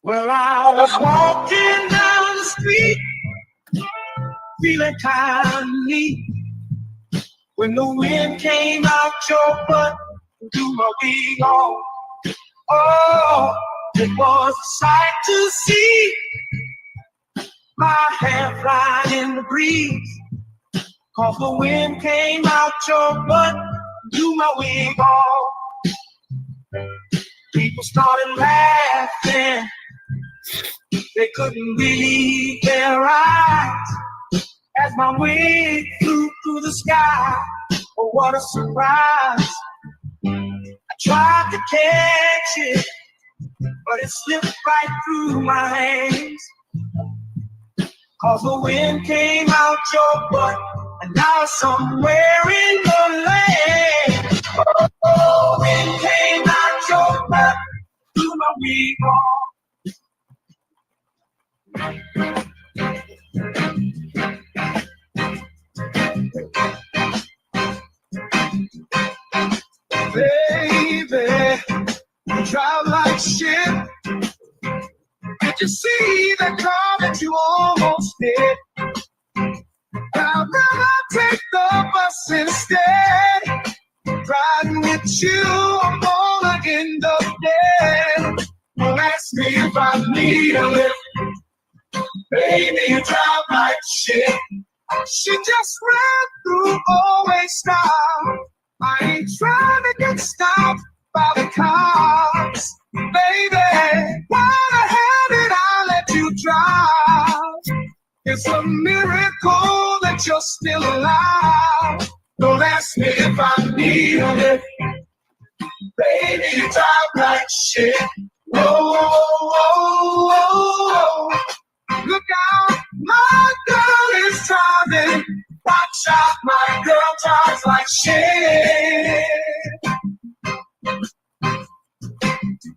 Well, I was walking down the street, feeling kind of neat, when the wind came out your butt and threw my wig off. Oh, it was a sight to see, my hair flying in the breeze, 'cause the wind came out your butt and threw my wig off. People started laughing, they couldn't believe their eyes as my wig flew through the sky. Oh, what a surprise. I tried to catch it, but it slipped right through my hands, 'cause the wind came out your butt and now it's somewhere in the land. Oh, wind came out your butt, threw my wig off. Baby, you drive like shit. Did you see that car that you almost hit? I'd rather take the bus instead. Riding with you, I'm gonna end up dead. Don't ask me if I need a lift. Baby, you drive like shit. She just ran through always stop. I ain't trying to get stopped by the cops. Baby, why the hell did I let you drive? It's a miracle that you're still alive. Don't ask me if I need a lift. Baby, you drive like shit. Whoa, whoa, whoa, whoa. Look out, my girl is driving. Watch out, my girl drives like shit.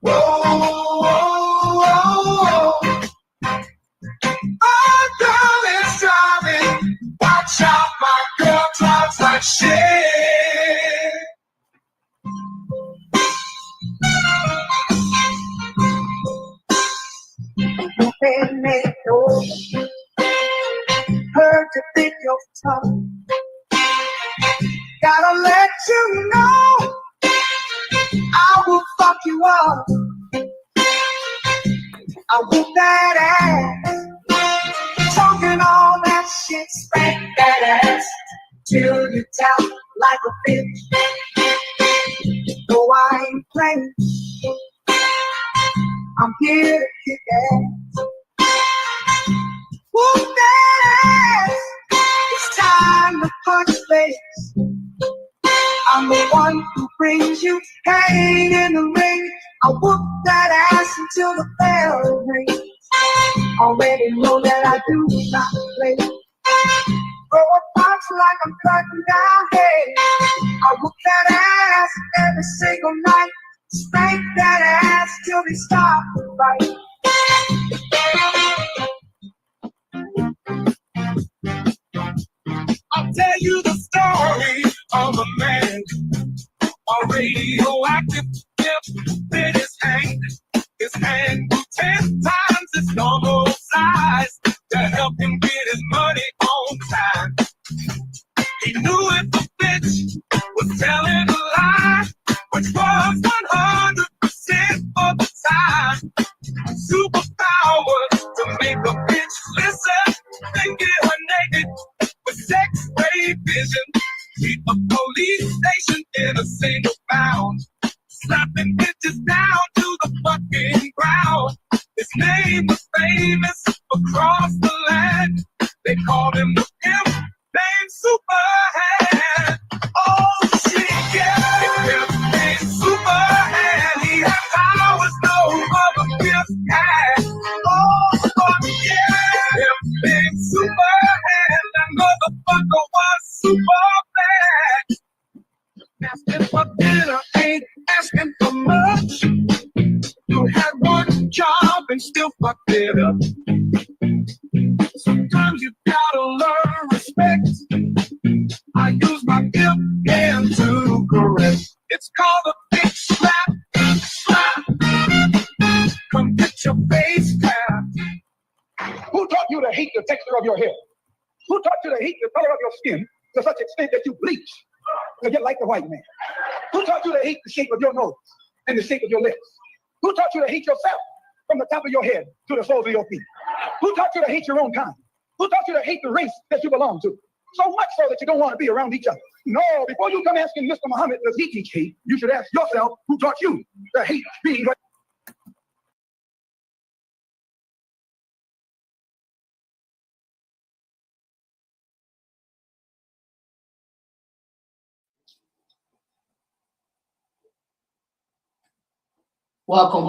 Whoa, whoa, whoa. My girl is driving. Watch out, my girl drives like shit. Heard to think your tongue. Gotta let you know I will fuck you up. I whoop that ass, talking all that shit, spank that ass till you tap like a bitch. No, I ain't playing. I'm here to kick ass. Whoop that ass. It's time to punch face. I'm the one who brings you pain in the ring. I whoop that ass until the bell rings. Already know that I do not play. Throw a punch like I'm cutting down hay. I whoop that ass every single night. Spank that ass till they stop the fight. I'll tell you the story of a man, a radioactive tip in his hand. His hand grew 10 times its normal size to help him get his money on time. He knew if the bitch was telling a lie, which was 100% of the time. Superpowers to make a bitch listen, then get her naked with sex-ray vision. Keep a police station in a single bound, slapping bitches down to the fucking ground. His name was famous across the land. They called him the pimp named Superhand. Oh shit, yeah, the pimp named Superhand. He had powers no other pimp had. Oh fuck yeah, pimp named Superhand. That motherfucker was super bad. Asking for dinner ain't asking for much. You had one job and still fucked it up. Sometimes you gotta learn respect. I use my gift hand to correct. It's called a big slap, slap. Come get your face hate the texture of your hair? Who taught you to hate the color of your skin to such extent that you bleach to get like the white man? Who taught you to hate the shape of your nose and the shape of your lips? Who taught you to hate yourself from the top of your head to the soles of your feet? Who taught you to hate your own kind? Who taught you to hate the race that you belong to? So much so that you don't want to be around each other. No, before you come asking Mr. Muhammad, does he teach hate? You should ask yourself, who taught you to hate being what? Welcome,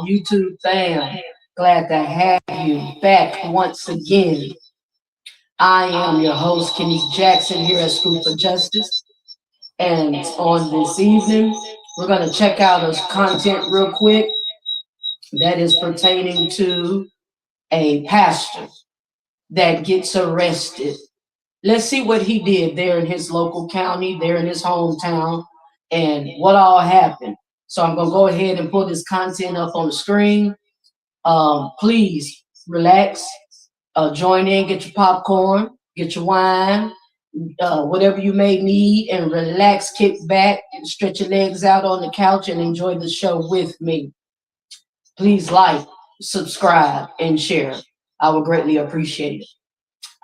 YouTube fam. Glad to have you back once again. I am your host, Kenny Jackson, here at School for Justice. And on this evening, we're going to check out this content real quick that is pertaining to a pastor that gets arrested. Let's see what he did there in his local county, there in his hometown, and what all happened. So I'm going to go ahead and put this content up on the screen. Please relax, join in, get your popcorn, get your wine, whatever you may need, and relax, kick back, and stretch your legs out on the couch and enjoy the show with me. Please like, subscribe, and share. I would greatly appreciate it.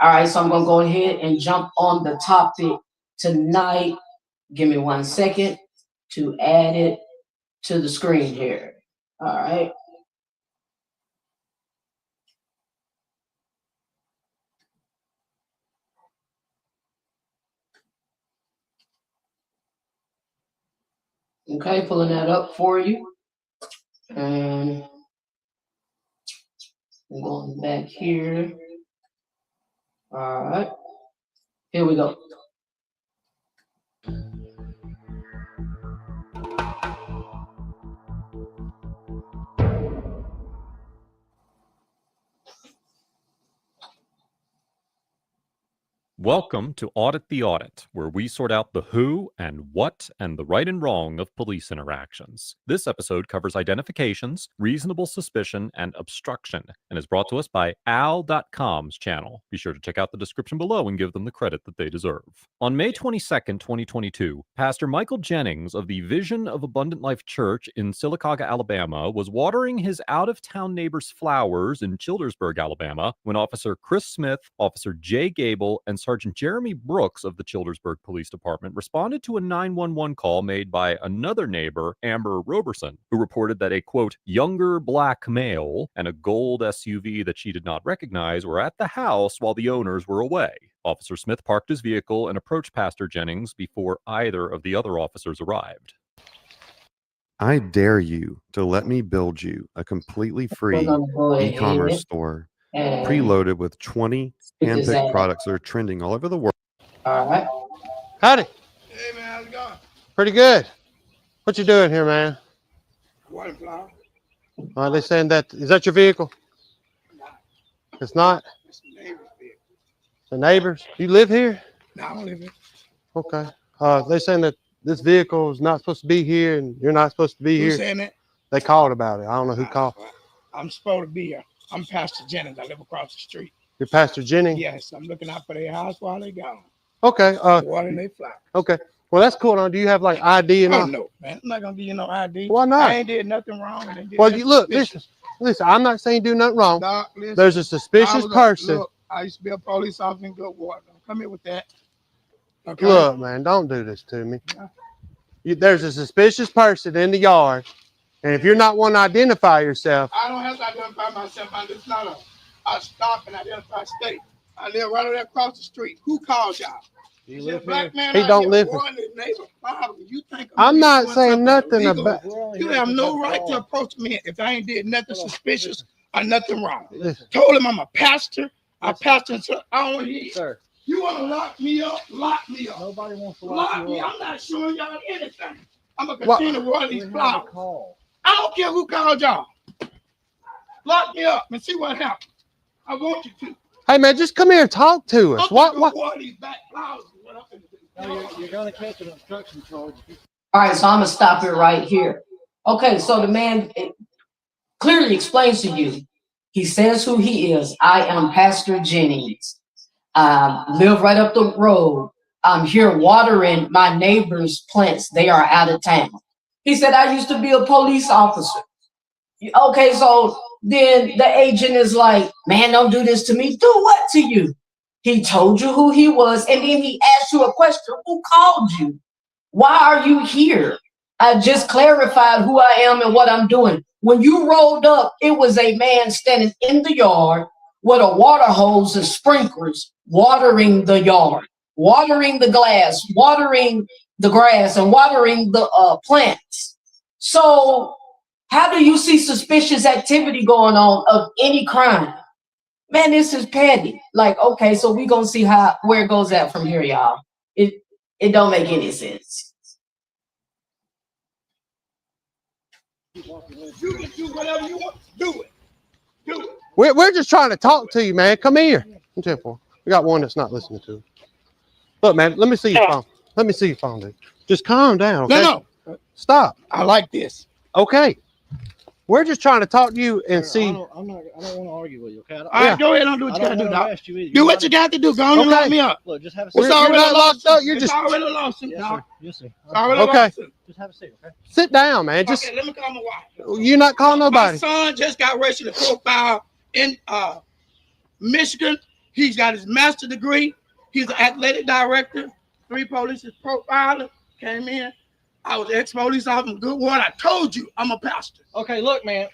All right, so I'm going to go ahead and jump on the topic tonight. Give me 1 second to add it to the screen here. All right. Okay, pulling that up for you. And I'm going back here. All right. Here we go. Welcome to Audit the Audit, where we sort out the who and what and the right and wrong of police interactions. This episode covers identifications, reasonable suspicion, and obstruction, and is brought to us by al.com's channel. Be sure to check out the description below and give them the credit that they deserve. On May 22nd, 2022, Pastor Michael Jennings of the Vision of Abundant Life Church in Sylacauga, Alabama, was watering his out-of-town neighbor's flowers in Childersburg, Alabama, when Officer Chris Smith, Officer Jay Gable, and Sergeant Jeremy Brooks of the Childersburg Police Department responded to a 911 call made by another neighbor, Amber Roberson, who reported that a, quote, younger black male and a gold SUV that she did not recognize were at the house while the owners were away. Officer Smith parked his vehicle and approached Pastor Jennings before either of the other officers arrived. I dare you to let me build you a completely free e-commerce store preloaded with 20 handpicked products that are trending all over the world. All right. Howdy. Hey, man, how's it going? Pretty good. What you doing here, man? Water flower. They saying that, is that your vehicle? It's not? It's the neighbor's vehicle. The neighbors? You live here? No, I don't live here. Okay. They saying that this vehicle is not supposed to be here and you're not supposed to be Who's here. saying that? They called about it. I don't know who called. I'm supposed to be here. I'm Pastor Jennings. I live across the street. You're Pastor Jennings? Yes, I'm looking out for their house while they gone. Okay. Watering their flowers. Okay. Well, that's cool. Now, do you have like ID and all? Oh, no, man. I'm not going to give you no ID. Why not? I ain't did nothing wrong. And Well, you look, listen, I'm not saying do nothing wrong. Doc, listen, There's a suspicious person. Look, I used to be a police officer in Goodwater. Don't come here with that. Okay? Look, man, don't do this to me. Yeah. There's a suspicious person in the yard, and if you're not one to identify yourself. I don't have to identify myself. It's not a stop and identify state. I live right over there across the street. Who calls y'all? You live live black man He don't live here. You think I'm not saying nothing about. You have no right to approach me if I ain't did nothing suspicious or nothing wrong. Told him I'm a pastor. I pastor, so I don't want to hear. Sir, you want to lock me up? Lock me up. nobody wants to Lock me. I'm not showing y'all anything. I'm gonna continue to water these flowers. I don't care who called y'all. Lock me up and see what happens. I want you to. Hey man, just come here and talk to us. What? Water these back flowers. You're gonna catch an obstruction charge. All right, so I'm gonna stop it right here. Okay, so the man clearly explains to you He says who he is. I am Pastor Jennings. Live right up the road. I'm here watering my neighbor's plants. They are out of town. He said, I used to be a police officer. Okay, so then the agent is like, man, don't do this to me. Do what to you? He told you who he was, and then he asked you a question. Who called you? Why are you here? I just clarified who I am and what I'm doing. When you rolled up, it was a man standing in the yard with a water hose and sprinklers, watering the yard, watering the glass, watering the grass, and watering the plants. So how do you see suspicious activity going on of any crime? Man, this is petty. Like, okay, so we're gonna see where it goes at from here, y'all. It don't make any sense. You can do whatever you want. Do it. Do it. We're just trying to talk to you, man. Come here. We got one that's not listening to us. Look, man, let me see your phone. Let me see your phone, dude. Just calm down, okay? No. Stop. I like this. Okay. We're just trying to talk to you and see. I don't want to argue with you, okay? All right, go ahead and do what you got to do, Doc. Do what you got to do. Go on and lock me up. Look, just have a seat. You're not locked up. You're It's just already a lawsuit, Yes, Doc. sir. Yes, sir. It's already a Okay. lawsuit. Just have a seat, okay? sit down, man. Just Okay, let me call my wife. you're not calling My nobody. son just got racially profiled in Michigan. He's got his master's degree. He's an athletic director. 3 police profiler came in. I was ex-police officer from Goodwater. I told you I'm a pastor. Okay, look, man.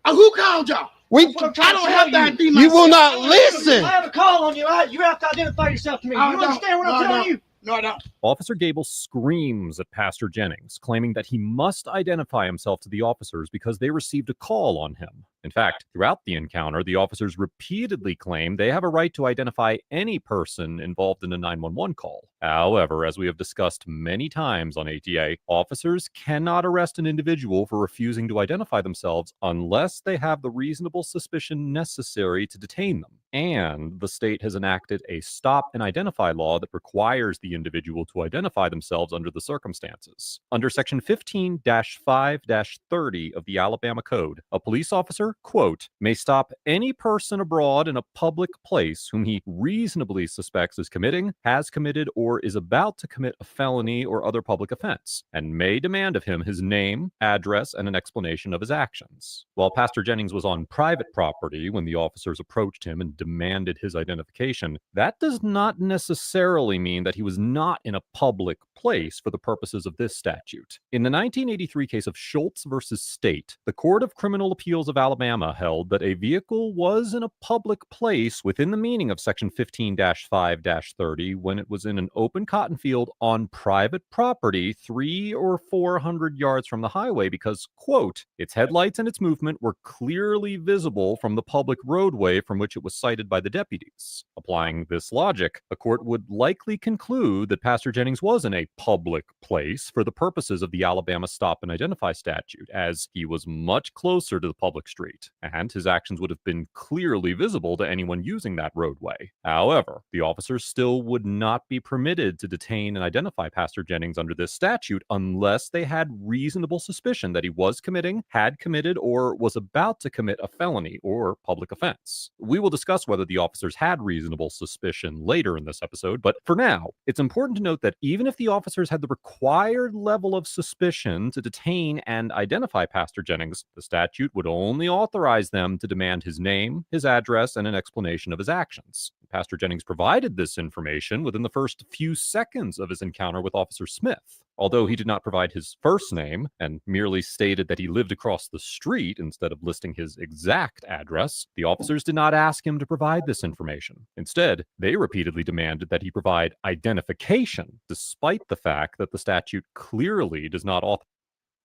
Who called y'all? We That's what I'm I trying don't to have tell to ID you myself. will not I listen. I have a call on you. You have to identify yourself to me. You I don't. understand what No, I'm I telling don't. you? No, I don't. Officer Gable screams at Pastor Jennings, claiming that he must identify himself to the officers because they received a call on him. In fact, throughout the encounter, the officers repeatedly claim they have a right to identify any person involved in a 911 call. However, as we have discussed many times on ATA, officers cannot arrest an individual for refusing to identify themselves unless they have the reasonable suspicion necessary to detain them. And the state has enacted a stop and identify law that requires the individual to identify themselves under the circumstances. Under Section 15-5-30 of the Alabama Code, a police officer, quote, may stop any person abroad in a public place whom he reasonably suspects is committing, has committed, or is about to commit a felony or other public offense, and may demand of him his name, address, and an explanation of his actions. While Pastor Jennings was on private property when the officers approached him and demanded his identification, that does not necessarily mean that he was not in a public place for the purposes of this statute. In the 1983 case of Schultz versus State, the Court of Criminal Appeals of Alabama held that a vehicle was in a public place within the meaning of Section 15-5-30 when it was in an open cotton field on private property 300 or 400 yards from the highway because, quote, its headlights and its movement were clearly visible from the public roadway from which it was cited by the deputies. Applying this logic, a court would likely conclude that Pastor Jennings was in a public place for the purposes of the Alabama Stop and Identify statute, as he was much closer to the public street, and his actions would have been clearly visible to anyone using that roadway. However, the officers still would not be permitted to detain and identify Pastor Jennings under this statute unless they had reasonable suspicion that he was committing, had committed, or was about to commit a felony or public offense. We will discuss whether the officers had reasonable suspicion later in this episode, but for now, it's important to note that even if the officers had the required level of suspicion to detain and identify Pastor Jennings, the statute would only authorize them to demand his name, his address, and an explanation of his actions. Pastor Jennings provided this information within the first few seconds of his encounter with Officer Smith. Although he did not provide his first name and merely stated that he lived across the street instead of listing his exact address, the officers did not ask him to provide this information. Instead, they repeatedly demanded that he provide identification, despite the fact that the statute clearly does not authorize.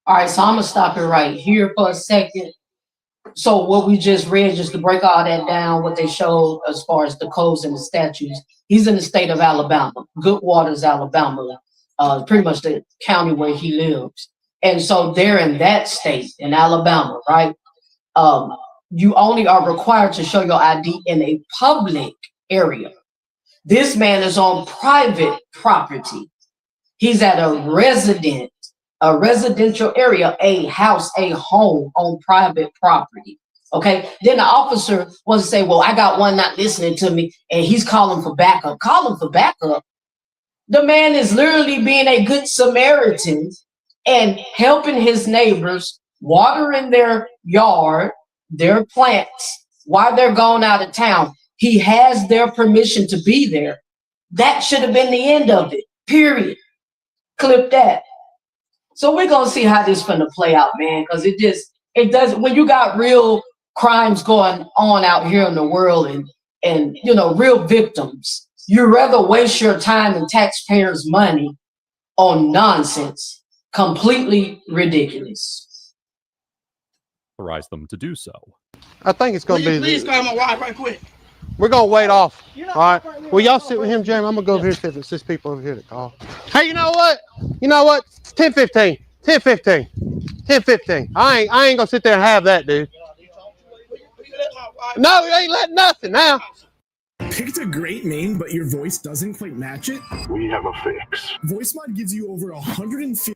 All right, so I'm gonna stop it right here for a second. So what we just read, just to break all that down, what they showed as far as the codes and the statutes, he's in the state of Alabama, Goodwater's, Alabama, pretty much the county where he lives. And so they're in that state, in Alabama, right? You only are required to show your ID in a public area. This man is on private property. He's at a residential area, a house, a home on private property. Okay. Then the officer wants to say, well, I got one not listening to me, and he's calling for backup. Calling for backup. The man is literally being a good Samaritan and helping his neighbors, watering their yard, their plants while they're gone out of town. He has their permission to be there. That should have been the end of it, period. Clip that. So we're going to see how this is going to play out, man, because it does, when you got real crimes going on out here in the world and real victims, you'd rather waste your time and taxpayers' money on nonsense. Completely ridiculous. Authorize them to do so. I think it's going to be. Please call my wife right quick. We're going to wait off. All right. Will y'all sit with him, Jeremy? I'm going to go over here and see if it's 6 people over here to call. Hey, you know what? 10-15. 10-15. 10-15. I ain't going to sit there and have that, dude. No, you ain't letting nothing now. Picked a great name, but your voice doesn't quite match it? We have a fix. VoiceMod gives you over 150.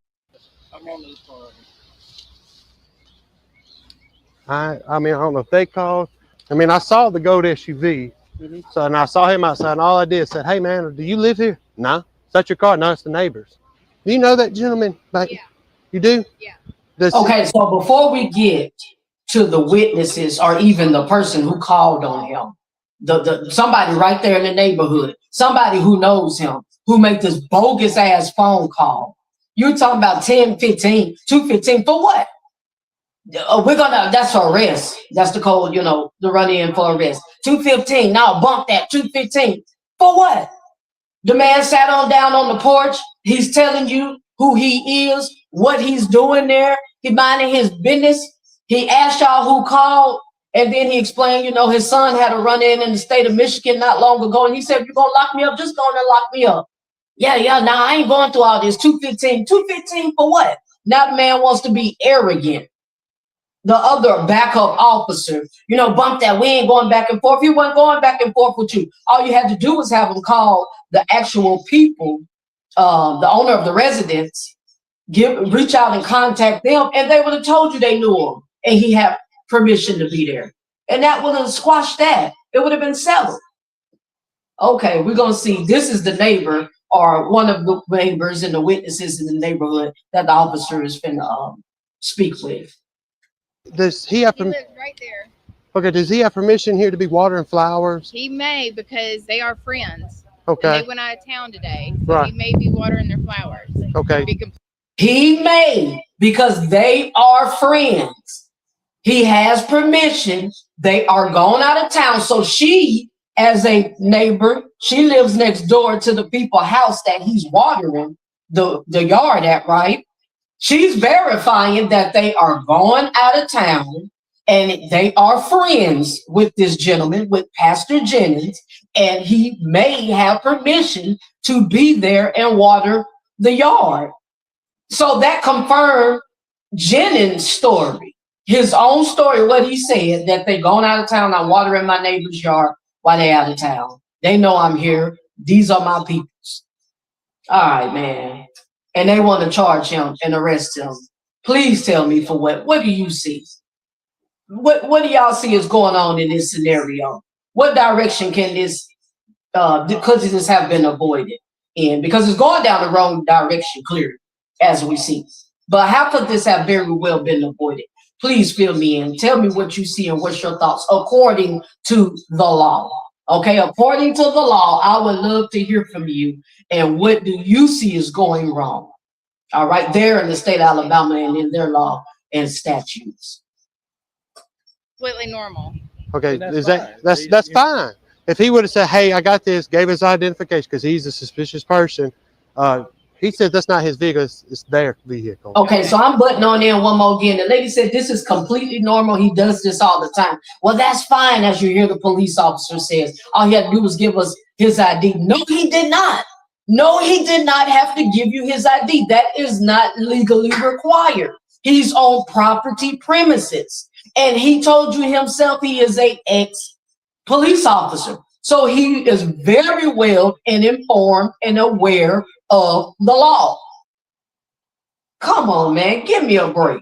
I'm on this car. I mean, I don't know if they called. I mean, I saw the goat SUV. So, and I saw him outside, and all I did said, hey, man, do you live here? No. Is that your car? No, it's the neighbor's. Do you know that gentleman? Yeah. You do? Yeah. Okay, so before we get to the witnesses or even the person who called on him, somebody right there in the neighborhood, somebody who knows him, who made this bogus ass phone call. You're talking about 10-15, 2-15 for what? That's for arrest. That's the code, the run in for arrest. 2-15, now bump that, 2-15. For what? The man sat on down on the porch. He's telling you who he is, what he's doing there. He minding his business. He asked y'all who called, and then he explained, his son had a run in the state of Michigan not long ago, and he said, if you're going to lock me up, just go and lock me up. Yeah, now I ain't going through all this. 2-15 for what? Now the man wants to be arrogant. The other backup officer, bump that. We ain't going back and forth. He wasn't going back and forth with you. All you had to do was have him call the actual people, the owner of the residence, reach out and contact them, and they would have told you they knew him, and he had permission to be there. And that would have squashed that. It would have been settled. Okay, we're going to see. This is the neighbor or one of the neighbors and the witnesses in the neighborhood that the officer is finna speak with. Does he have He lives right there. Okay, does he have permission here to be watering flowers? He may, because they are friends. Okay. And they went out of town today. So Right. he may be watering their flowers. Okay. He may, because they are friends. He has permission. They are going out of town. So she, as a neighbor, she lives next door to the people's house that he's watering the yard at, right? She's verifying that they are going out of town and they are friends with this gentleman, with Pastor Jennings, and he may have permission to be there and water the yard. So that confirmed Jennings' story, his own story, what he said, that they going out of town, I'm watering my neighbor's yard while they out of town. They know I'm here. These are my peoples. All right, man. And they want to charge him and arrest him. Please tell me for what? What do you see? What do y'all see is going on in this scenario? What direction can this, because this have been avoided in? Because it's going down the wrong direction, clearly, as we see. But how could this have very well been avoided? Please fill me in. Tell me what you see and what's your thoughts according to the law. Okay, according to the law, I would love to hear from you. And what do you see is going wrong? All right, there in the state of Alabama and in their law and statutes. Completely normal. Okay, That's that's fine. If he would have said, hey, I got this, gave his identification because he's a suspicious person, he said that's not his vehicle, it's their vehicle. Okay, so I'm butting on in one more again. The lady said this is completely normal. He does this all the time. Well, that's fine, as you hear the police officer says. All he had to do was give us his ID. No, he did not. No, he did not have to give you his ID. That is not legally required. He's on property premises. And he told you himself he is an ex-police officer. So he is very well and informed and aware of the law. Come on, man, give me a break.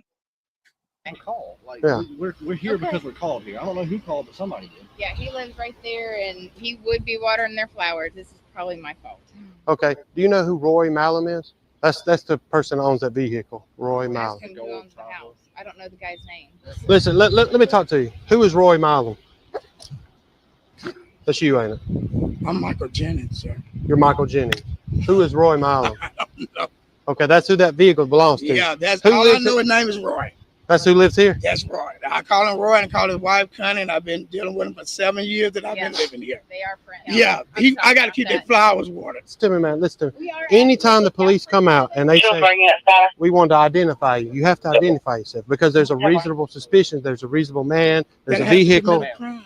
And call. Like, Yeah. we're here Okay. because we're called here. I don't know who called, but somebody did. Yeah, he lives right there, and he would be watering their flowers. This is probably my fault. Okay. Do you know who Roy Malum is? That's the person that owns that vehicle, Roy Ask Malum. him who owns the house. I don't know the guy's name. Listen, let me talk to you. Who is Roy Malum? That's you, ain't it? I'm Michael Jennings, sir. You're Michael Jennings. Who is Roy Malum? I don't know. Okay, that's who that vehicle belongs to. Yeah, that's Who all I lives know. in- His name is Roy. That's who lives here? That's Roy. I call him Roy and call his wife Connie, and I've been dealing with him for 7 years that I've been Yeah. living here. They are friends. Yeah, I'm sorry I got to about keep that. their flowers watered. Listen to me, man. Listen to me. We are Anytime the actually police come out and they say, we want to identify you, you have to identify yourself because there's a reasonable suspicion. There's a reasonable man. There's a That has to vehicle. commit a crime.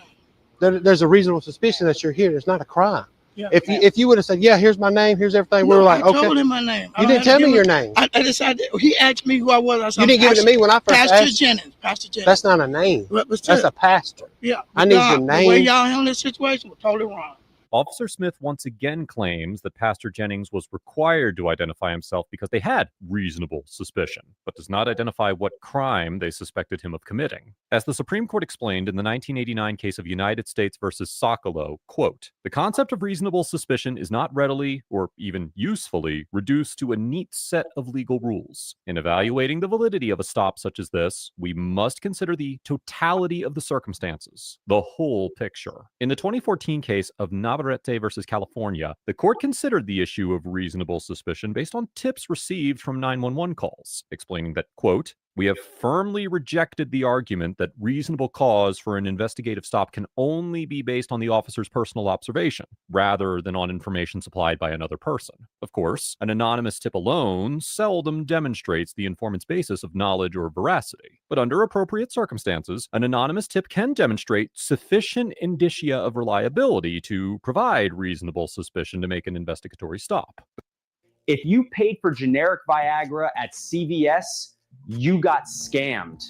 There's a reasonable suspicion that you're here. It's not a crime. Yeah. If you would have said, yeah, here's my name, here's everything, we No, were like, I okay. told him my name. I You don't didn't have tell to me give your him- name. I decided he asked me who I was. I said, You didn't give it to me when I first Pastor asked. Jennings. Pastor Jennings. That's not a name. That's a pastor. Yeah. I need your The way name. y'all handle this situation was totally wrong. Officer Smith once again claims that Pastor Jennings was required to identify himself because they had reasonable suspicion, but does not identify what crime they suspected him of committing. As the Supreme Court explained in the 1989 case of United States versus Socolow, quote, "The concept of reasonable suspicion is not readily, or even usefully, reduced to a neat set of legal rules. In evaluating the validity of a stop such as this, we must consider the totality of the circumstances, the whole picture." In the 2014 case of Navarrete versus California, the court considered the issue of reasonable suspicion based on tips received from 911 calls, explaining that, quote, "We have firmly rejected the argument that reasonable cause for an investigative stop can only be based on the officer's personal observation, rather than on information supplied by another person. Of course, an anonymous tip alone seldom demonstrates the informant's basis of knowledge or veracity. But under appropriate circumstances, an anonymous tip can demonstrate sufficient indicia of reliability to provide reasonable suspicion to make an investigatory stop." If you paid for generic Viagra at CVS, you got scammed.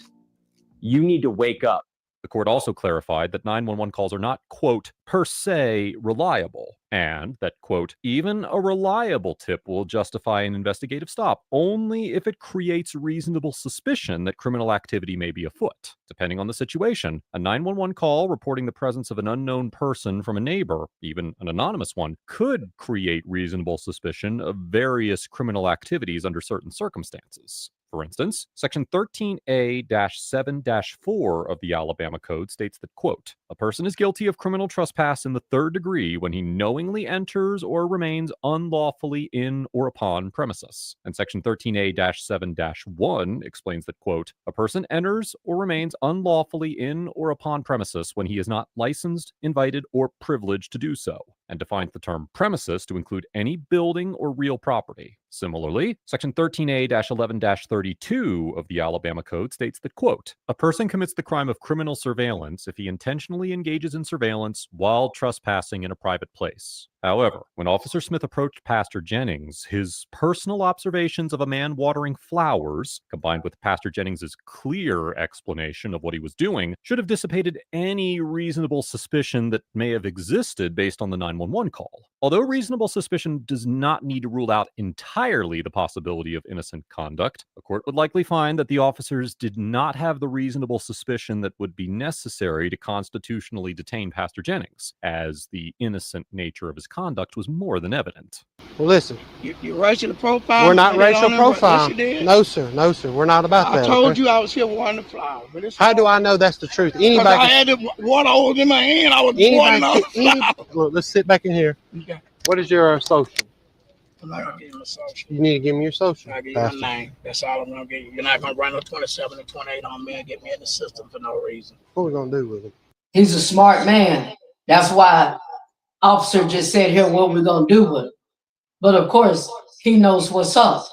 You need to wake up. The court also clarified that 911 calls are not, quote, per se reliable, and that, quote, even a reliable tip will justify an investigative stop only if it creates reasonable suspicion that criminal activity may be afoot. Depending on the situation, a 911 call reporting the presence of an unknown person from a neighbor, even an anonymous one, could create reasonable suspicion of various criminal activities under certain circumstances. For instance, Section 13A-7-4 of the Alabama Code states that, quote, "A person is guilty of criminal trespass in the third degree when he knowingly enters or remains unlawfully in or upon premises." And Section 13A-7-1 explains that, quote, "A person enters or remains unlawfully in or upon premises when he is not licensed, invited, or privileged to do so," and defines the term premises to include any building or real property. Similarly, Section 13A-11-32 of the Alabama Code states that, quote, "A person commits the crime of criminal surveillance if he intentionally engages in surveillance while trespassing in a private place." However, when Officer Smith approached Pastor Jennings, his personal observations of a man watering flowers, combined with Pastor Jennings's clear explanation of what he was doing, should have dissipated any reasonable suspicion that may have existed based on the 911 call. Although reasonable suspicion does not need to rule out entirely the possibility of innocent conduct, a court would likely find that the officers did not have the reasonable suspicion that would be necessary to constitutionally detain Pastor Jennings, as the innocent nature of his conduct was more than evident. Well, listen, You racial profile. we're not racial profile. Yes, you did. No, sir. No, sir. We're not about I that. told okay? you I was here watering the flowers. But it's How do I know that's the truth? Because Anybody I can, had the water hose in my hand. I was watering all the flowers. look, let's sit back in here. Okay. What is your social? I'm not going to give you a social. You need to give me your social. I'll give you my Pastor. name. That's all I'm going to give you. You're not going to run no 27 and 28 on me and get me in the system for no reason. What are we going to do with him? He's a smart man. That's why officer just said here what we're gonna do with him. But of course, he knows what's up.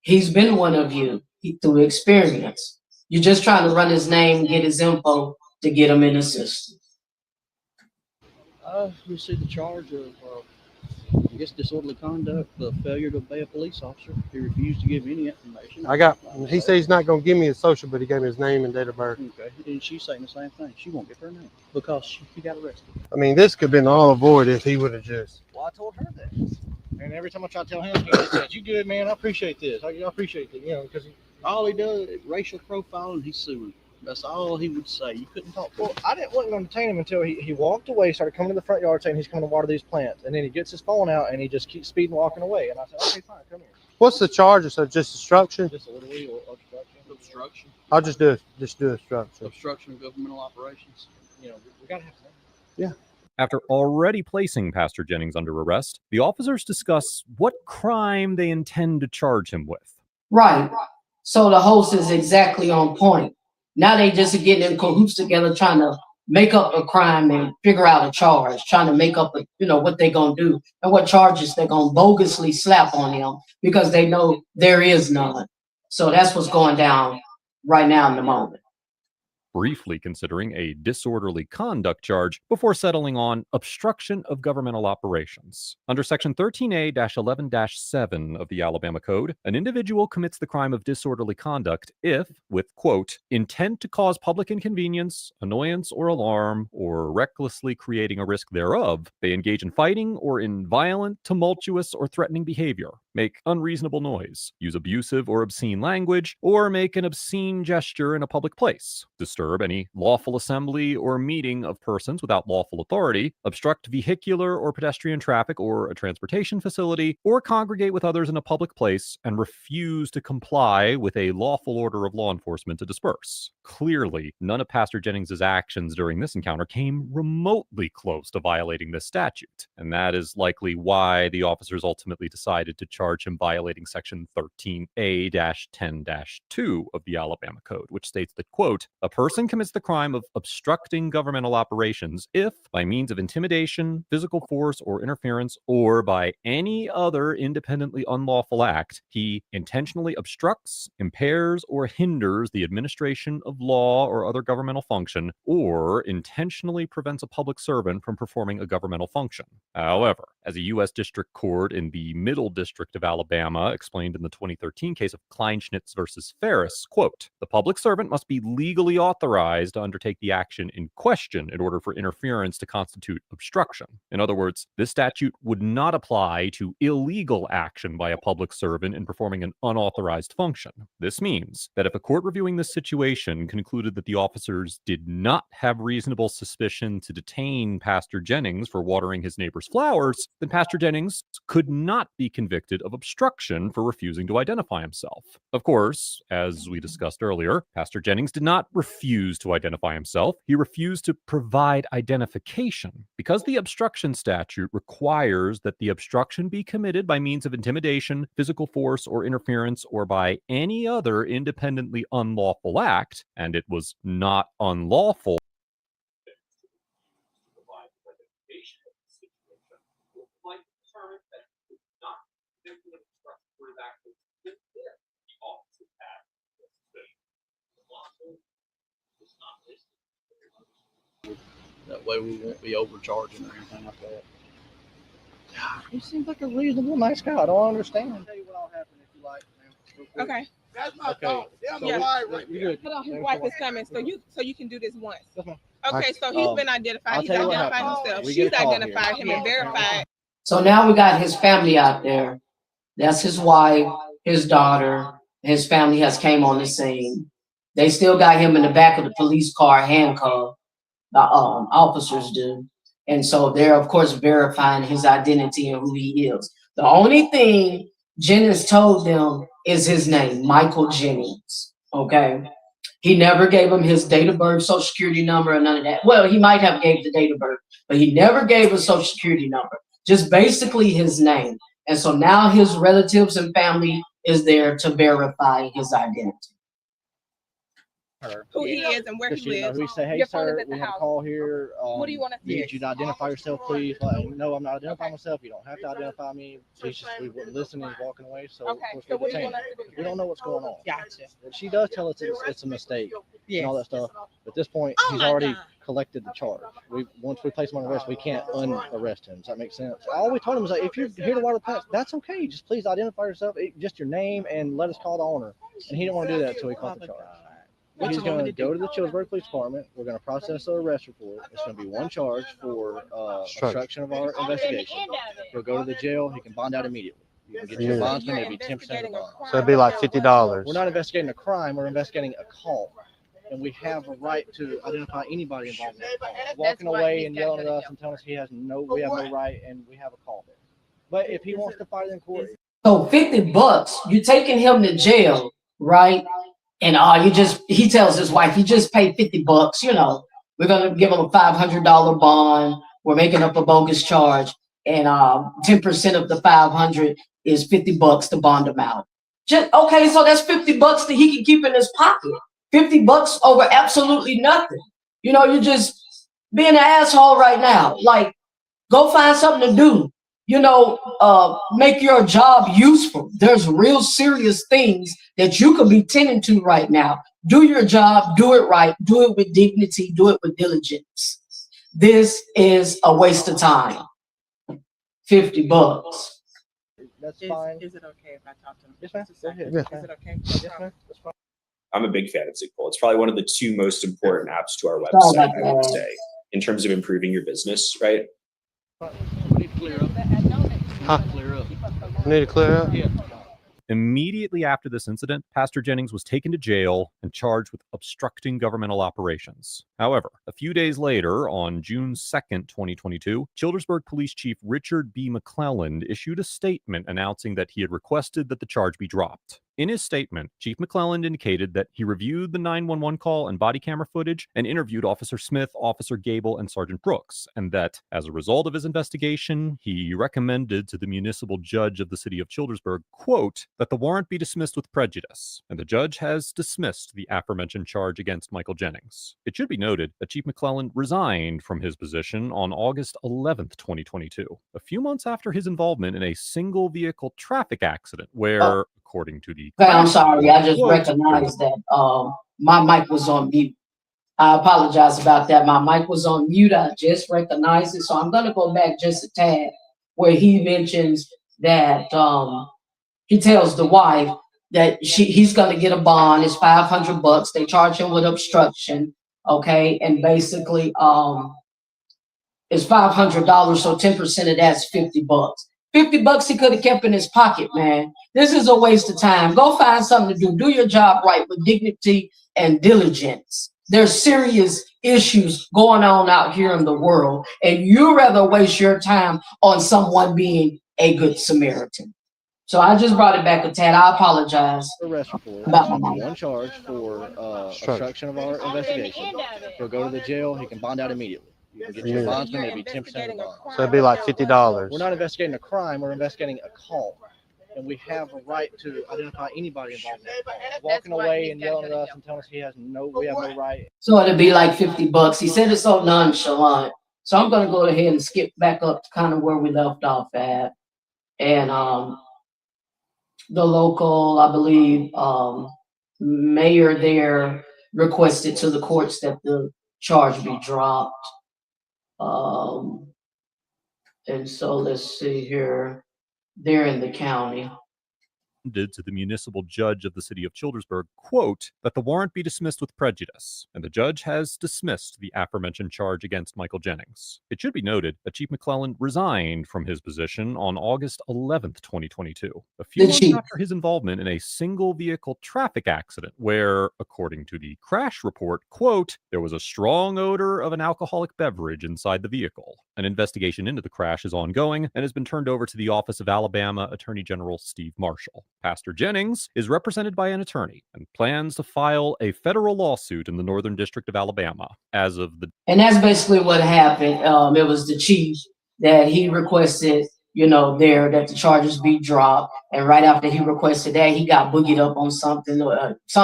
He's been one of you through experience. You're just trying to run his name, get his info to get him in the system. You see the charge of, I guess, disorderly conduct, the failure to obey a police officer. He refused to give any information. He said he's not going to give me his social, but he gave me his name and date of birth. Okay, and she's saying the same thing. She won't give her name because he got arrested. I mean, this could have been all avoided if he would have just. Well, I told her that. And every time I try to tell him, he says, "You good, man? I appreciate this. I appreciate it." You know, because All he does is racial profiling. He's suing. That's all he would say. You couldn't talk to him. Well, wasn't going to detain him until he walked away, started coming to the front yard saying he's coming to water these plants. And then he gets his phone out and he just keeps speeding, walking away. And I said, okay, fine, come here. What's the charges? So just obstruction? Disorderly or obstruction. Obstruction. I'll just do obstruction. Obstruction of governmental operations. You know, we got to have some. Yeah. After already placing Pastor Jennings under arrest, the officers discuss what crime they intend to charge him with. Right. So the host is exactly on point. Now they just getting in cahoots together, trying to make up a crime and figure out a charge, trying to make up, what they're going to do and what charges they're going to bogusly slap on him because they know there is none. So that's what's going down right now in the moment. Briefly considering a disorderly conduct charge before settling on obstruction of governmental operations. Under Section 13A-11-7 of the Alabama Code, an individual commits the crime of disorderly conduct if, with, quote, intent to cause public inconvenience, annoyance, or alarm, or recklessly creating a risk thereof, they engage in fighting or in violent, tumultuous, or threatening behavior, make unreasonable noise, use abusive or obscene language, or make an obscene gesture in a public place, disturb any lawful assembly or meeting of persons without lawful authority, obstruct vehicular or pedestrian traffic or a transportation facility, or congregate with others in a public place and refuse to comply with a lawful order of law enforcement to disperse. Clearly, none of Pastor Jennings' actions during this encounter came remotely close to violating this statute, and that is likely why the officers ultimately decided to charge him violating Section 13A-10-2 of the Alabama Code, which states that, quote, a person commits the crime of obstructing governmental operations if, by means of intimidation, physical force, or interference, or by any other independently unlawful act, he intentionally obstructs, impairs, or hinders the administration of law or other governmental function, or intentionally prevents a public servant from performing a governmental function. However, as a U.S. District Court in the Middle District of Alabama explained in the 2013 case of Kleinschnitz versus Ferris, quote, the public servant must be legally authorized to undertake the action in question in order for interference to constitute obstruction. In other words, this statute would not apply to illegal action by a public servant in performing an unauthorized function. This means that if a court reviewing this situation concluded that the officers did not have reasonable suspicion to detain Pastor Jennings for watering his neighbor's flowers, then Pastor Jennings could not be convicted of obstruction for refusing to identify himself. Of course, as we discussed earlier, Pastor Jennings did not refuse to identify himself. He refused to provide identification. Because the obstruction statute requires that the obstruction be committed by means of intimidation, physical force, or interference, or by any other independently unlawful act, and it was not unlawful That way we won't be overcharging or anything like that. He seems like a reasonable, nice guy. I don't understand. I'll tell you what will happen if you like. Okay. That's my thought. Yeah, Yeah. right there. Hold on, his wife is coming, so you can do this once. Yes, ma'am. Okay, so he's been identified. I'll He's tell you what identified happened. himself. We She's get a call identified here. him and verified. So now we got his family out there. That's his wife, his daughter, his family has came on the scene. They still got him in the back of the police car handcuffed. The officers do. And so they're, of course, verifying his identity and who he is. The only thing Jennings told them is his name, Michael Jennings. Okay. He never gave him his date of birth, social security number, or none of that. Well, he might have gave the date of birth, but he never gave a social security number, just basically his name. And so now his relatives and family is there to verify his identity. Who he is and where he lives. We say, hey, Your phone sir, is at the we have a house. call here. What do you want to We see? need you to identify yourself, please. Like, no, I'm not identifying myself. You don't have to identify me. We wouldn't listen. He's walking away. So, Okay, of course, so we what do you detain want him. us to do? We don't know what's going on. Gotcha. She does tell us it's a mistake Yes. and all that stuff. But at this point, Oh he's my already God. collected the charge. Once we place him on arrest, we can't unarrest him. Does that make sense? All we told him was like, if you're here to water the plants, that's okay. Just please identify yourself, just your name, and let us call the owner. And he didn't want to do that until he caught the charge. What He's you want going me to to go do? to the Chillsburg Police Department. We're going to process the arrest report. It's going to be one charge for obstruction of our investigation. He'll go to the jail. He can bond out immediately. You can get your bondsman. It'll be 10% of the bond. So it'd be like $50. We're not investigating a crime. We're investigating a call. and we have a right to identify anybody involved in that call. That's Walking why away he's and gotta yelling go at to us jail. and telling us we have no right, and we have a call there. But if he wants to fight in court, So $50, you taking him to jail, right? And he tells his wife, he just paid $50, we're gonna give him a $500 bond. We're making up a bogus charge, and 10% of the 500 is $50 to bond him out. Just okay, so that's $50 that he can keep in his pocket. $50 over absolutely nothing. You're just being an asshole right now. Like, go find something to do. Make your job useful. There's real serious things that you could be tending to right now. Do your job, do it right, do it with dignity, do it with diligence. This is a waste of time. $50. that's fine. Is it okay if I talk to him? Yes, ma'am. Go ahead. Yeah. Is it okay? Yes, ma'am. That's fine. I'm a big fan of Sigpol. It's probably one of the two most important apps to our Sorry website, about I would that. say, in terms of improving your business, right? We need to clear up. Huh? Clear up. I need to clear up. Yeah. Immediately after this incident, Pastor Jennings was taken to jail and charged with obstructing governmental operations. However, a few days later, on June 2nd, 2022, Childersburg Police Chief Richard B. McClelland issued a statement announcing that he had requested that the charge be dropped. In his statement, Chief McClelland indicated that he reviewed the 911 call and body camera footage and interviewed Officer Smith, Officer Gable, and Sergeant Brooks, and that, as a result of his investigation, he recommended to the municipal judge of the city of Childersburg, quote, that the warrant be dismissed with prejudice, and the judge has dismissed the aforementioned charge against Michael Jennings. It should be noted that Chief McClelland resigned from his position on August 11th, 2022, a few months after his involvement in a single-vehicle traffic accident where, according to the Okay, I'm sorry. I just recognized that my mic was on mute. I apologize about that. My mic was on mute. I just recognized it. So I'm going to go back just a tad where he mentions that he tells the wife that he's going to get a bond. It's $500. They charge him with obstruction. Okay. And basically, it's $500. So 10% of that's $50. $50 he could have kept in his pocket, man. This is a waste of time. Go find something to do. Do your job right with dignity and diligence. There's serious issues going on out here in the world, and you rather waste your time on someone being a good Samaritan. So I just brought it back a tad. I apologize Arrest report. about my mic. One charge for obstruction of our investigation. He'll go to the jail. He can bond out immediately. You can get your bondsman. It'll be 10% of the bond. So it'd be like $50. We're not investigating a crime. We're investigating a call. And we have a right to identify anybody involved in that call. Walking away and yelling at us and telling us we have no right. So it'd be like $50. He said it's so nonchalant. So I'm going to go ahead and skip back up to kind of where we left off at. And the local, I believe, mayor there requested to the courts that the charge be dropped. And so let's see here. They're in the county. Did to the municipal judge of the city of Childersburg, quote, that the warrant be dismissed with prejudice, and the judge has dismissed the aforementioned charge against Michael Jennings. It should be noted that Chief McClelland resigned from his position on August 11th, 2022, a few months after his involvement in a single-vehicle traffic accident where, according to the crash report, quote, there was a strong odor of an alcoholic beverage inside the vehicle. An investigation into the crash is ongoing and has been turned over to the Office of Alabama Attorney General Steve Marshall. Pastor Jennings is represented by an attorney and plans to file a federal lawsuit in the Northern District of Alabama as of the... And that's basically what happened. It was the chief that he requested, there that the charges be dropped. And right after he requested that, he got boogied up on something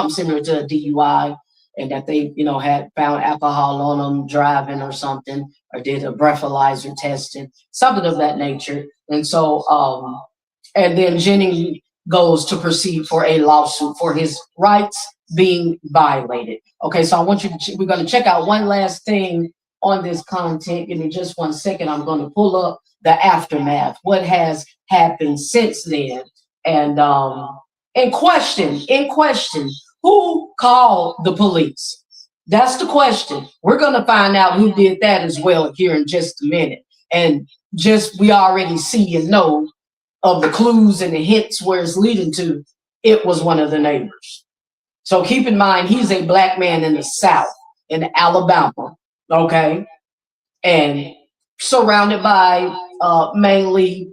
similar to a DUI, and that they, had found alcohol on them driving or something, or did a breathalyzer testing, something of that nature. And so, and then Jennings goes to proceed for a lawsuit for his rights being violated. Okay, so I want you to, we're going to check out one last thing on this content. Give me just 1 second. I'm going to pull up the aftermath, what has happened since then. And in question, who called the police? That's the question. We're going to find out who did that as well here in just a minute. And we already see and know of the clues and the hints where it's leading to, it was one of the neighbors. So keep in mind, he's a black man in the South, in Alabama, okay? And surrounded by mainly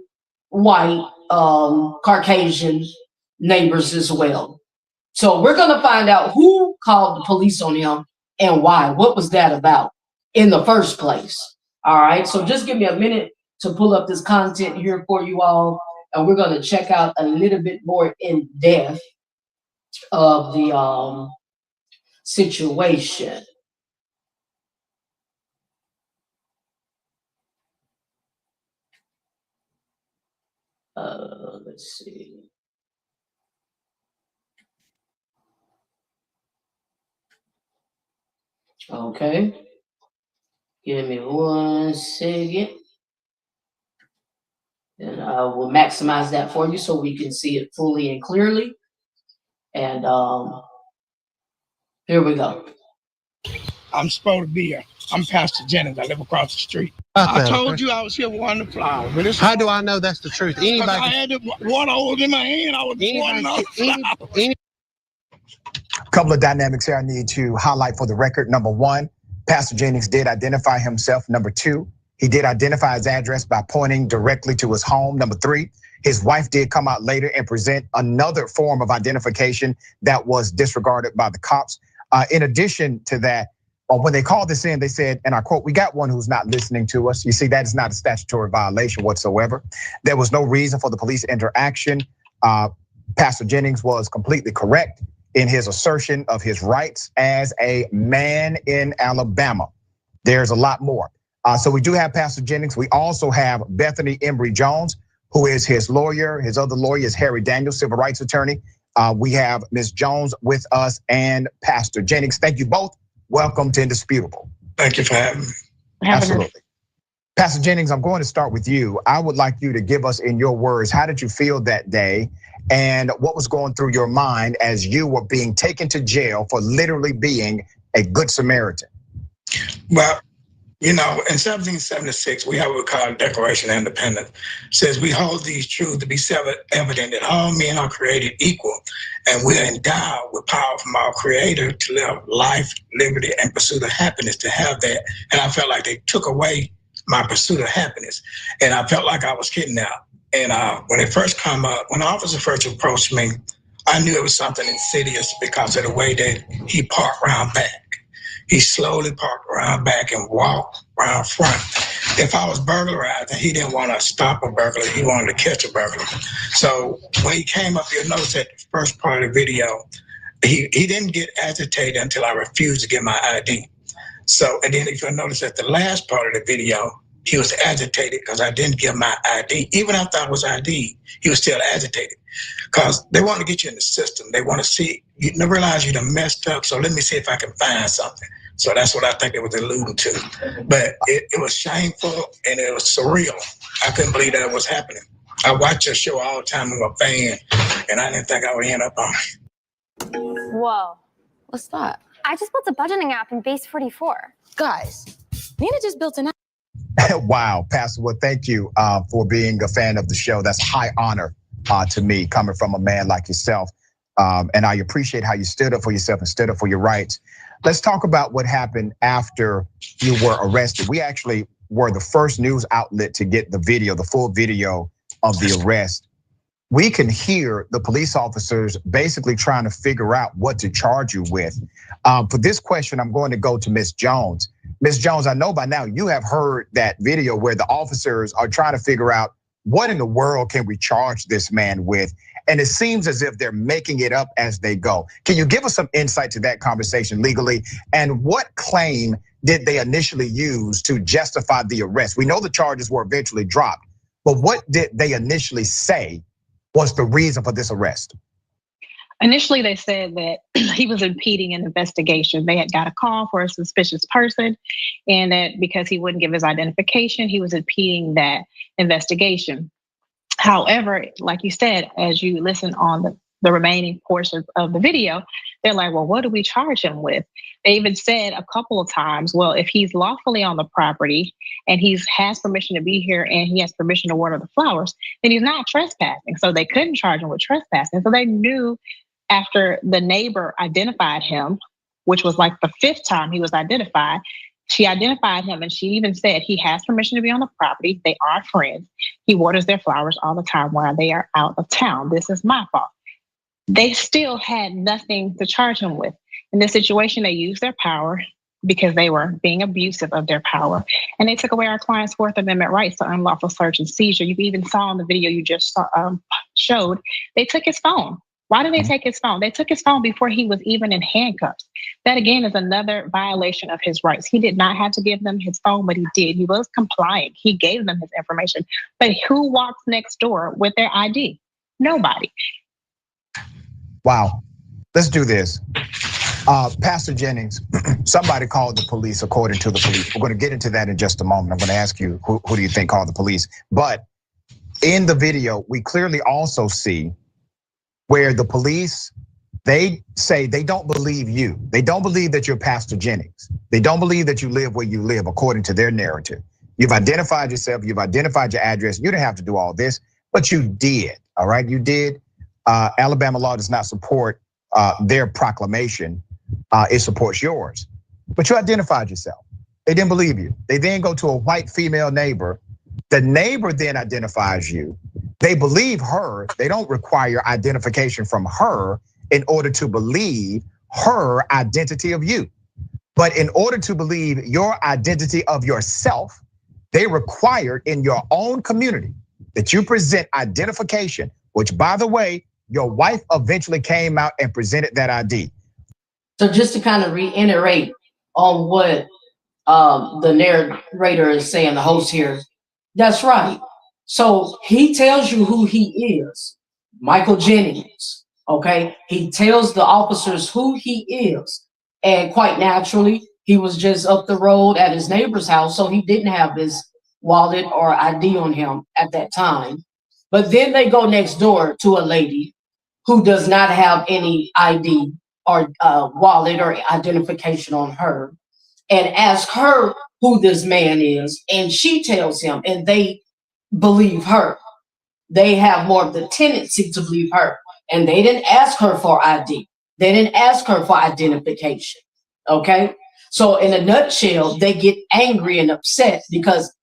white, Caucasian neighbors as well. So we're gonna find out who called the police on him and why. What was that about in the first place? All right, so just give me a minute to pull up this content here for you all, and we're gonna check out a little bit more in depth of the situation. Let's see. Okay. Give me 1 second. And I will maximize that for you so we can see it fully and clearly. And here we go. I'm supposed to be here. I'm Pastor Jennings. I live across the street. I told you I was here watering the flowers. But How do I know that's the truth? Anybody? I had the water hose in my hand. I was watering all the flowers. Couple of dynamics here I need to highlight for the record. Number one, Pastor Jennings did identify himself. Number two, he did identify his address by pointing directly to his home. Number three, his wife did come out later and present another form of identification that was disregarded by the cops. In addition to that, when they called this in, they said, and I quote, "We got one who's not listening to us." You see, that is not a statutory violation whatsoever. There was no reason for the police interaction. Pastor Jennings was completely correct in his assertion of his rights as a man in Alabama. There's a lot more. So we do have Pastor Jennings. We also have Bethany Embry Jones, who is his lawyer. His other lawyer is Harry Daniels, civil rights attorney. We have Ms. Jones with us and Pastor Jennings. Thank you both. Welcome to Indisputable. Thank you for having me. Absolutely. Pastor Jennings, I'm going to start with you. I would like you to give us in your words, how did you feel that day? And what was going through your mind as you were being taken to jail for literally being a good Samaritan? Well, in 1776, we have what we call the Declaration of Independence. It says we hold these truths to be self-evident that all men are created equal, and we are endowed with power from our Creator to live life, liberty, and pursuit of happiness, to have that. And I felt like they took away my pursuit of happiness, and I felt like I was kidnapped. And when it first come up, when the officer first approached me, I knew it was something insidious because of the way that he parked around back. He slowly parked around back and walked around front. If I was burglarized, and he didn't want to stop a burglar, he wanted to catch a burglar. So when he came up, you'll notice that the first part of the video, he didn't get agitated until I refused to give my ID. So, and then if you'll notice at the last part of the video, he was agitated because I didn't give my ID. Even after I was ID'd, he was still agitated because they want to get you in the system. They want to see, you realize you done messed up, so let me see if I can find something. So that's what I think it was alluding to. But it was shameful and it was surreal. I couldn't believe that was happening. I watch your show all the time. I'm a fan, and I didn't think I would end up on it. Whoa. What's that? I just built a budgeting app in Base 44. Guys, Nina just built an app. Wow, Pastor, well, thank you for being a fan of the show. That's high honor to me, coming from a man like yourself. And I appreciate how you stood up for yourself and stood up for your rights. Let's talk about what happened after you were arrested. We actually were the first news outlet to get the video, the full video of the arrest. We can hear the police officers basically trying to figure out what to charge you with. For this question, I'm going to go to Ms. Jones. Ms. Jones, I know by now you have heard that video where the officers are trying to figure out what in the world can we charge this man with? And it seems as if they're making it up as they go. Can you give us some insight to that conversation legally? And what claim did they initially use to justify the arrest? We know the charges were eventually dropped, but what did they initially say was the reason for this arrest? Initially, they said that he was impeding an investigation. They had got a call for a suspicious person, and that because he wouldn't give his identification, he was impeding that investigation. However, like you said, as you listen on the remaining portion of the video, they're like, well, what do we charge him with? They even said a couple of times, well, if he's lawfully on the property and he has permission to be here and he has permission to water the flowers, then he's not trespassing. So they couldn't charge him with trespassing. So they knew after the neighbor identified him, which was like the 5th time he was identified, she identified him and she even said he has permission to be on the property. They are friends. He waters their flowers all the time while they are out of town. This is my fault. They still had nothing to charge him with. In this situation, they used their power because they were being abusive of their power. And they took away our client's Fourth Amendment rights to unlawful search and seizure. You even saw in the video you just showed, they took his phone. Why did they take his phone? They took his phone before he was even in handcuffs. That again is another violation of his rights. He did not have to give them his phone, but he did. He was compliant. He gave them his information. But who walks next door with their ID? Nobody. Wow. Let's do this. Pastor Jennings, somebody called the police according to the police. We're going to get into that in just a moment. I'm going to ask you, who do you think called the police? But in the video, we clearly also see where the police, they say they don't believe you. They don't believe that you're Pastor Jennings. They don't believe that you live where you live according to their narrative. You've identified yourself, you've identified your address. You didn't have to do all this, but you did, all right? You did. Alabama law does not support their proclamation. It supports yours. But you identified yourself. They didn't believe you. They then go to a white female neighbor. The neighbor then identifies you. They believe her. They don't require identification from her in order to believe her identity of you. But in order to believe your identity of yourself, they required in your own community that you present identification, which, by the way, your wife eventually came out and presented that ID. So just to kind of reiterate on what the narrator is saying, the host here, that's right. So he tells you who he is, Michael Jennings, okay? He tells the officers who he is. And quite naturally, he was just up the road at his neighbor's house, so he didn't have his wallet or ID on him at that time. But then they go next door to a lady who does not have any ID or wallet or identification on her, and ask her who this man is, and she tells him, and they believe her. They have more of the tendency to believe her, and they didn't ask her for ID. They didn't ask her for identification, okay? So in a nutshell, they get angry and upset because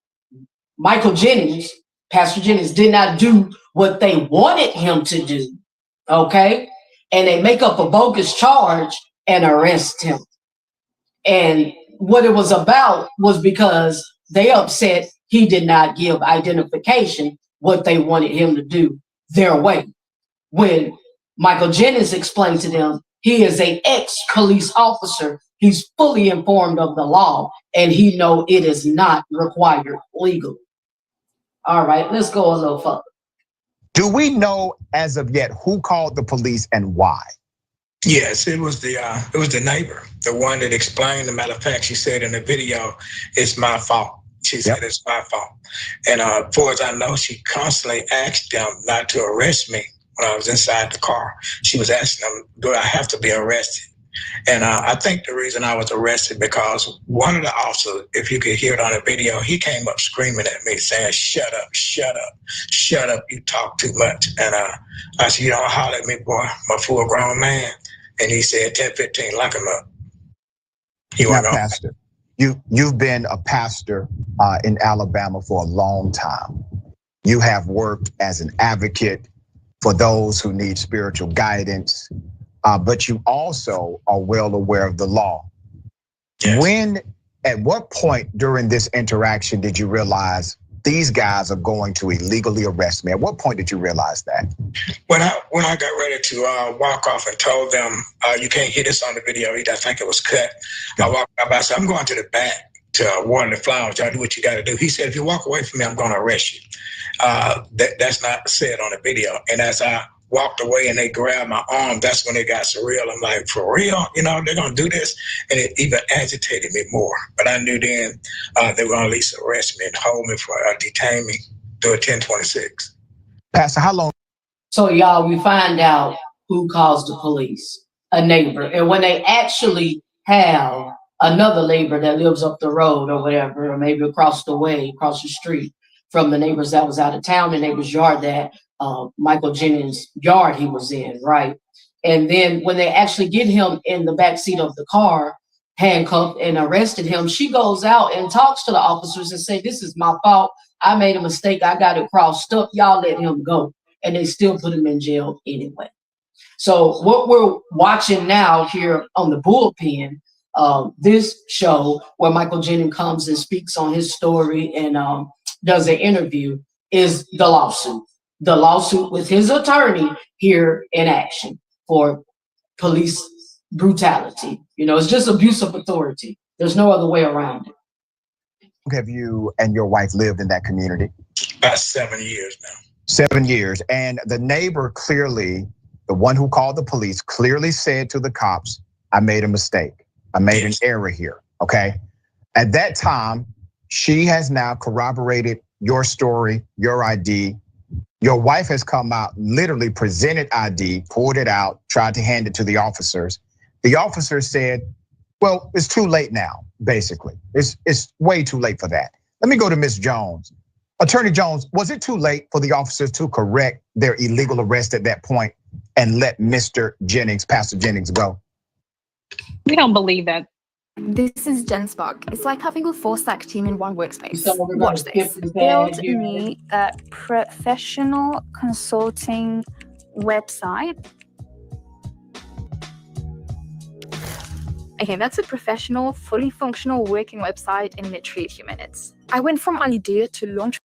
Michael Jennings, Pastor Jennings, did not do what they wanted him to do, okay? And they make up a bogus charge and arrest him. And what it was about was because they upset he did not give identification, what they wanted him to do their way. When Michael Jennings explained to them, he is an ex-police officer. He's fully informed of the law, and he know it is not required legally. All right, let's go a little further. Do we know as of yet who called the police and why? Yes, it was the neighbor, the one that explained. As a matter of fact, she said in the video, "It's my fault." She said, "It's my fault." And as far as I know, she constantly asked them not to arrest me when I was inside the car. She was asking them, "Do I have to be arrested?" And I think the reason I was arrested because one of the officers, if you could hear it on the video, he came up screaming at me saying, "Shut up, shut up, shut up, you talk too much." And I said, "You don't holler at me, boy, I'm a full grown man." And he said, 10-15, lock him up. Now, Pastor, you've been a pastor in Alabama for a long time. You have worked as an advocate for those who need spiritual guidance, but you also are well aware of the law. Yes. At what point during this interaction did you realize these guys are going to illegally arrest me? At what point did you realize that? When I got ready to walk off and told them, you can't hear this on the video, I think it was cut. I walked up, I said, "I'm going to the back to water the flowers. Y'all do what you got to do." He said, "If you walk away from me, I'm going to arrest you." That's not said on the video. And as I walked away and they grabbed my arm, that's when it got surreal. I'm like, for real? You know, they're going to do this? And it even agitated me more. But I knew then they were going to at least arrest me and hold me for, detain me through a 1026. Pastor, how long? So y'all, we find out who calls the police, a neighbor. And when they actually have another neighbor that lives up the road or whatever, or maybe across the way, across the street from the neighbors that was out of town, the neighbor's yard that Michael Jennings' yard he was in, right? And then when they actually get him in the back seat of the car, handcuffed and arrested him, she goes out and talks to the officers and say, this is my fault. I made a mistake. I got it crossed up. Y'all let him go. And they still put him in jail anyway. So what we're watching now here on the Bullpen, this show where Michael Jennings comes and speaks on his story and does an interview, is the lawsuit. The lawsuit with his attorney here in action for police brutality. You know, it's just abuse of authority. There's no other way around it. Have you and your wife lived in that community? About 7 years now. 7 years. And the neighbor clearly, the one who called the police, clearly said to the cops, I made a mistake. I made an error here, okay? At that time, she has now corroborated your story, your ID. Your wife has come out, literally presented ID, pulled it out, tried to hand it to the officers. The officer said, well, it's too late now, basically. It's way too late for that. Let me go to Ms. Jones. Attorney Jones, was it too late for the officers to correct their illegal arrest at that point and let Mr. Jennings, Pastor Jennings, go? We don't believe that. This is Jen Spark. It's like having a full-stack team in one workspace. So we're Watch gonna this. skip this Build ad here. me a professional consulting website. Okay, that's a professional, fully functional working website in literally a few minutes. I went from idea to launch.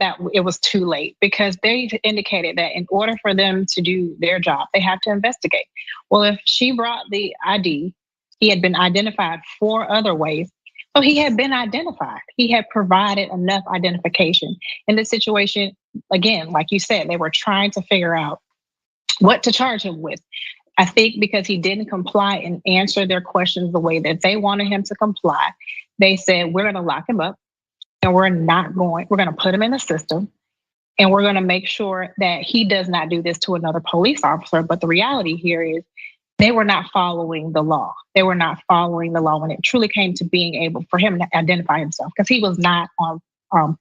That it was too late because they indicated that in order for them to do their job, they have to investigate. Well, if she brought the ID, he had been identified 4 other ways. So he had been identified. He had provided enough identification. In this situation, again, like you said, they were trying to figure out what to charge him with. I think because he didn't comply and answer their questions the way that they wanted him to comply, they said, we're gonna lock him up and we're gonna put him in the system and we're gonna make sure that he does not do this to another police officer. But the reality here is they were not following the law. They were not following the law when it truly came to being able for him to identify himself because he was not on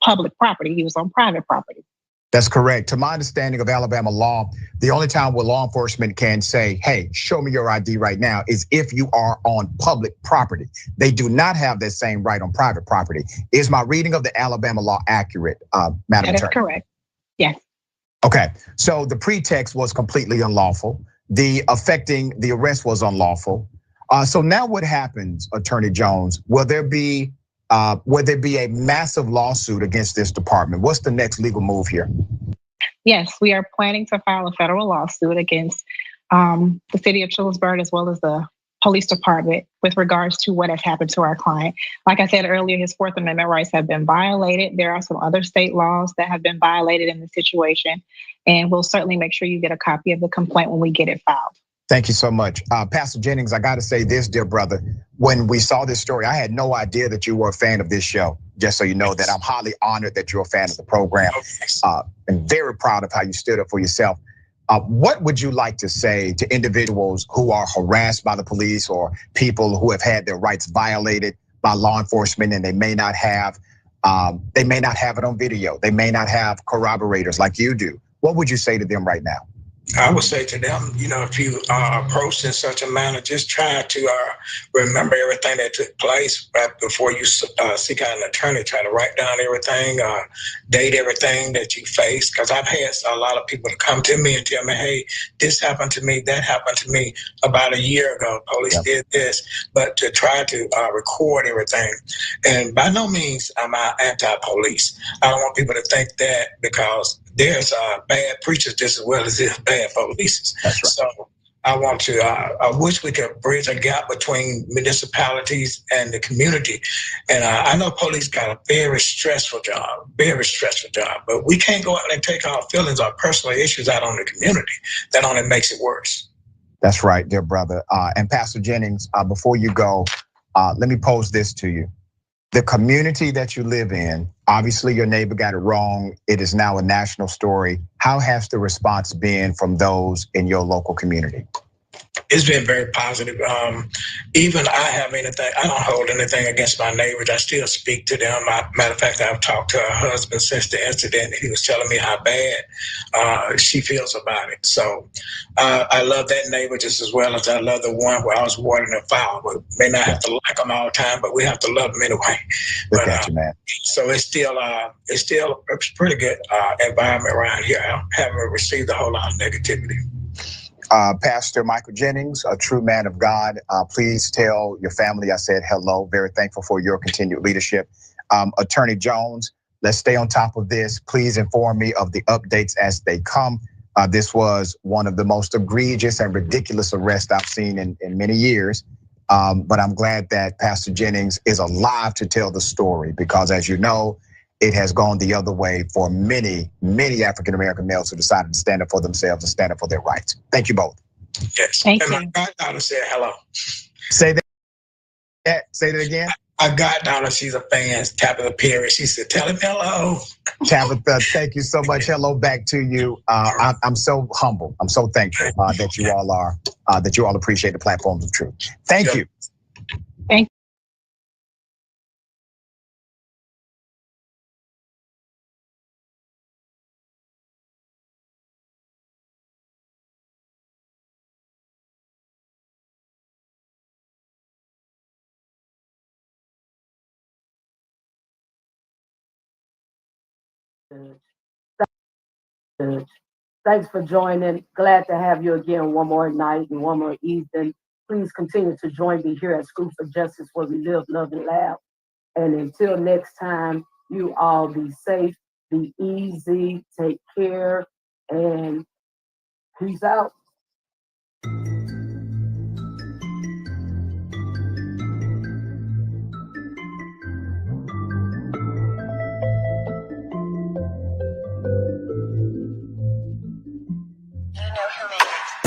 public property, he was on private property. That's correct. To my understanding of Alabama law, the only time where law enforcement can say, hey, show me your ID right now is if you are on public property. They do not have that same right on private property. Is my reading of the Alabama law accurate, Madam Attorney? That is correct, yes. Okay, so the pretext was completely unlawful. The affecting the arrest was unlawful. So now what happens, Attorney Jones? Will there be a massive lawsuit against this department? What's the next legal move here? Yes, we are planning to file a federal lawsuit against the city of Childersburg as well as the police department with regards to what has happened to our client. Like I said earlier, his Fourth Amendment rights have been violated. There are some other state laws that have been violated in the situation. And we'll certainly make sure you get a copy of the complaint when we get it filed. Thank you so much. Pastor Jennings, I gotta say this, dear brother. When we saw this story, I had no idea that you were a fan of this show. Just so you know that I'm highly honored that you're a fan of the program. And very proud of how you stood up for yourself. What would you like to say to individuals who are harassed by the police or people who have had their rights violated by law enforcement and they may not have it on video. They may not have corroborators like you do. What would you say to them right now? I would say to them, if you are approached in such a manner, just try to remember everything that took place right before you seek out an attorney. Try to write down everything, date everything that you face. Because I've had a lot of people to come to me and tell me, hey, this happened to me, that happened to me about a year ago. Police did this, but to try to record everything. And by no means am I anti-police. I don't want people to think that because there's bad preachers just as well as there's bad police. That's right. So I wish we could bridge a gap between municipalities and the community. And I know police got a very stressful job, but we can't go out and take our feelings or personal issues out on the community. That only makes it worse. That's right, dear brother. And Pastor Jennings, before you go, let me pose this to you. The community that you live in, obviously your neighbor got it wrong. It is now a national story. How has the response been from those in your local community? it's been very positive. Even I don't hold anything against my neighbors. I still speak to them. Matter of fact, I've talked to her husband since the incident. He was telling me how bad she feels about it. So I love that neighbor just as well as I love the one where I was watering the flower. We may not have to like them all the time, but we have to love them anyway. Look at you, man. So it's still a pretty good environment around here. I haven't received a whole lot of negativity. Pastor Michael Jennings, a true man of God, please tell your family I said hello. Very thankful for your continued leadership. Attorney Jones, let's stay on top of this. Please inform me of the updates as they come. This was one of the most egregious and ridiculous arrests I've seen in many years. But I'm glad that Pastor Jennings is alive to tell the story because, as you know, it has gone the other way for many, many African-American males who decided to stand up for themselves and stand up for their rights. Thank you both. Yes. Thank and you. my goddaughter said hello. Say that. Say that again. My goddaughter, she's a fan. Tabitha Perry. She said, "Tell him hello." Tabitha, thank you so much. Hello back to you. I'm so humble. I'm so thankful that you all are, that you all appreciate the platforms of truth. Thank you. Thank Thanks for joining. Glad to have you again one more night and one more evening. Please continue to join me here at School for Justice, where we live, love, and laugh. And until next time, you all be safe, be easy, take care, and peace out. You know who made it.